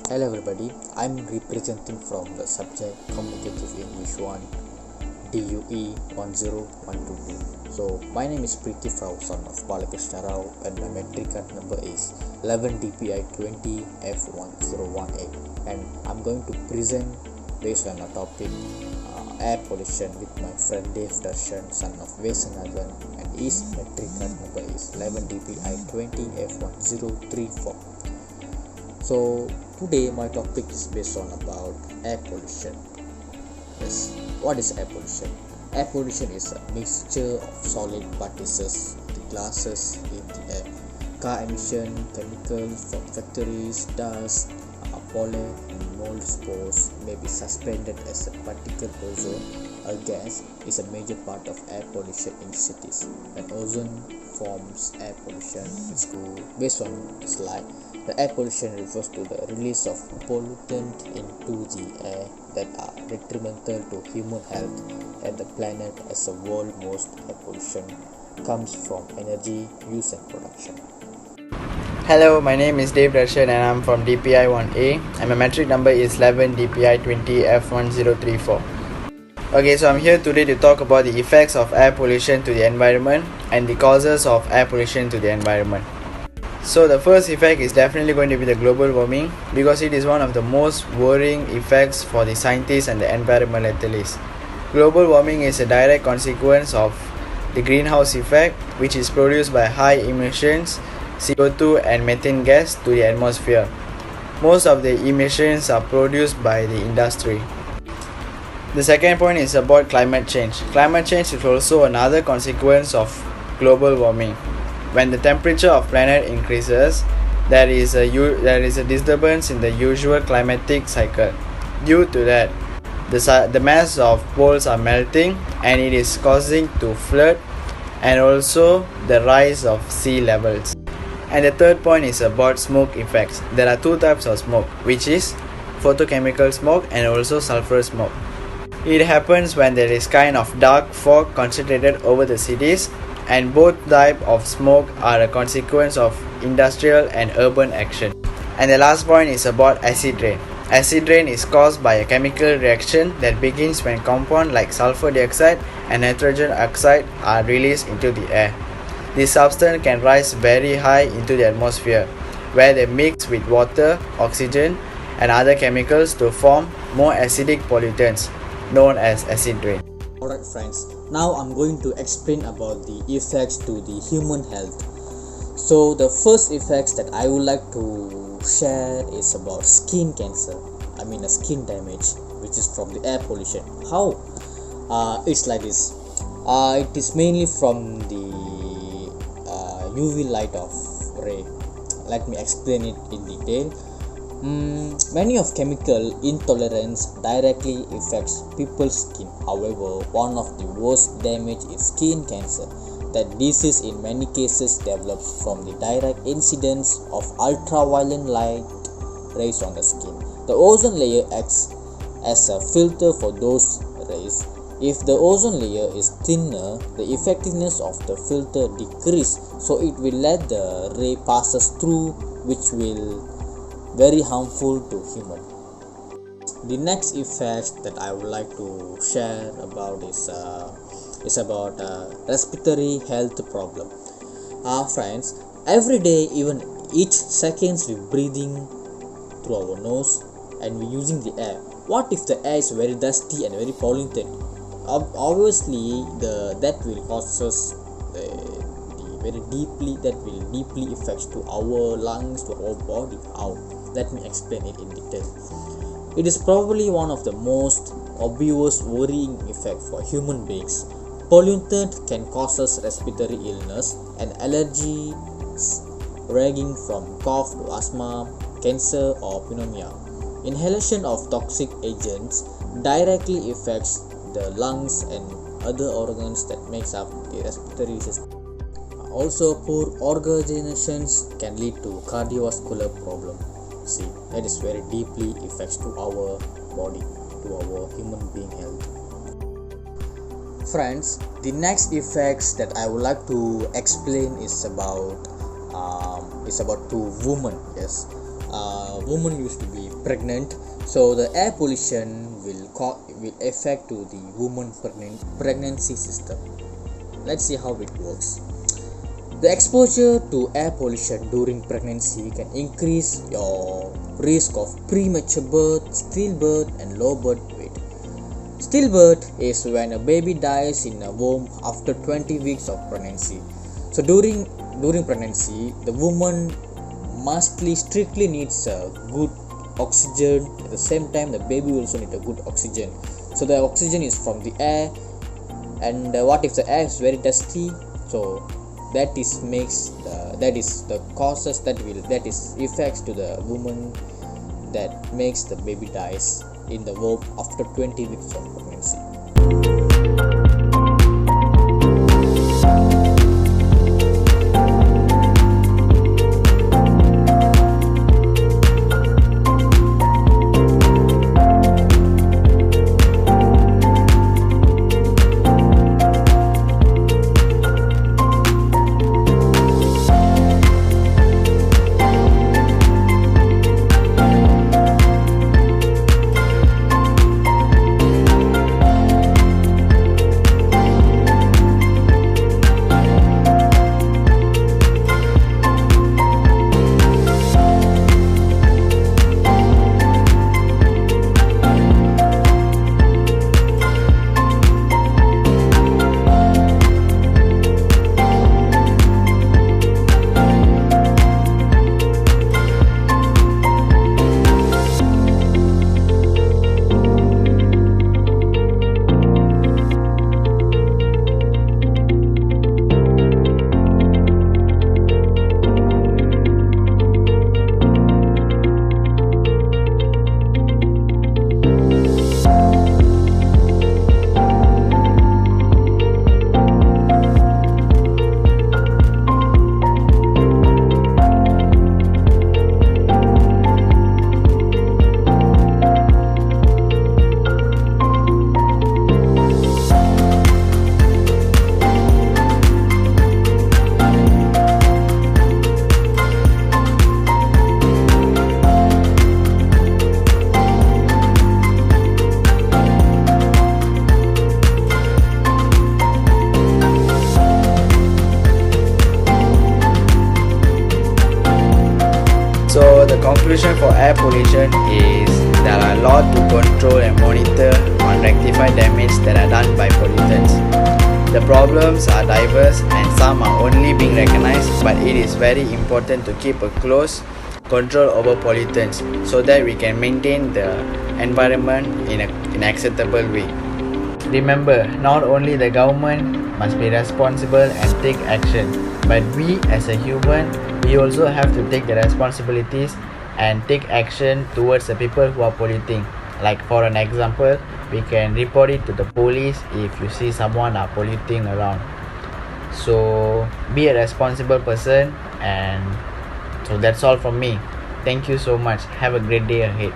Hello everybody, I'm representing from the subject Communicative English 1 DUE-10012. So my name is Preeti Frau, son of Balakrishna Rao, and my metric card number is 11DPI20F1018, and I'm going to present based on a topic air pollution with my friend Dave Darshan, son of Vesanagan, and his metric card number is 11DPI20F1034. So today my topic is based on about air pollution. Yes, what is air pollution? Air pollution is a mixture of solid particles, the gases in the air, car emission, chemicals from factories, dust, pollen and mold spores may be suspended as a particle. Ozone, a gas, is a major part of air pollution in cities. When ozone forms air pollution, based on the slide, the air pollution refers to the release of pollutants into the air that are detrimental to human health and the planet as a whole. Most air pollution comes from energy use and production. Hello, my name is Dave Darshan and I'm from DPI 1A and my metric number is 11DPI20F1034. Okay, so I'm here today to talk about the effects of air pollution to the environment and the causes of air pollution to the environment. So the first effect is definitely going to be the global warming, because it is one of the most worrying effects for the scientists and the environmentalists. Global warming is a direct consequence of the greenhouse effect, which is produced by high emissions CO2 and methane gas to the atmosphere. Most of the emissions are produced by the industry. The second point is about climate change. Climate change is also another consequence of global warming. When the temperature of planet increases, there is a disturbance in the usual climatic cycle. Due to that, the mass of poles are melting and it is causing to flood and also the rise of sea levels. And the third point is about smoke effects. There are two types of smoke, which is photochemical smoke and also sulfur smoke. It happens when there is kind of dark fog concentrated over the cities, and both types of smoke are a consequence of industrial and urban action. And the last point is about acid rain. Acid rain is caused by a chemical reaction that begins when compounds like sulfur dioxide and nitrogen oxide are released into the air. This substance can rise very high into the atmosphere, where they mix with water, oxygen, and other chemicals to form more acidic pollutants known as acid rain. Alright friends, now I'm going to explain about the effects to the human health. So the first effects that I would like to share is about skin cancer. A skin damage, which is from the air pollution. How? It's like this. It is mainly from the UV light of ray. Let me explain it in detail. Many of chemical intolerance directly affects people's skin. However, one of the worst damage is skin cancer. That disease in many cases develops from the direct incidence of ultraviolet light rays on the skin. The ozone layer acts as a filter for those rays. If the ozone layer is thinner, the effectiveness of the filter decreases, so it will let the ray passes through, which will very harmful to human. The next effect that I would like to share about is about respiratory health problem. Friends, every day, even each seconds, we breathing through our nose and we using the air. What if the air is very dusty and very polluted? Obviously, that will cause us that will deeply affect to our lungs, to our body. How? Let me explain it in detail. It is probably one of the most obvious worrying effects for human beings. Pollutant can cause us respiratory illness and allergies ranging from cough to asthma, cancer or pneumonia. Inhalation of toxic agents directly affects the lungs and other organs that makes up the respiratory system. Also, poor oxygenations can lead to cardiovascular problem. See, that is very deeply affects to our body, to our human being health. Friends, the next effects that I would like to explain is about to women. Yes, a woman used to be pregnant, so the air pollution will affect to the woman pregnancy system. Let's see how it works. The exposure to air pollution during pregnancy can increase your risk of premature birth, stillbirth, and low birth weight. Stillbirth is when a baby dies in a womb after 20 weeks of pregnancy. So during pregnancy, the woman strictly needs a good oxygen. At the same time, the baby also needs a good oxygen. So the oxygen is from the air, and what if the air is very dusty? So that is the causes that is effects to the woman that makes the baby dies in the womb after 20 weeks of pregnancy. So the conclusion for air pollution is there are a lot to control and monitor on rectify damage that are done by pollutants. The problems are diverse and some are only being recognized, but it is very important to keep a close control over pollutants so that we can maintain the environment in an acceptable way. Remember, not only the government must be responsible and take action, but we as a human, we also have to take the responsibilities and take action towards the people who are polluting. Like for an example, we can report it to the police if you see someone are polluting around. So be a responsible person, and so that's all from me. Thank you so much. Have a great day ahead.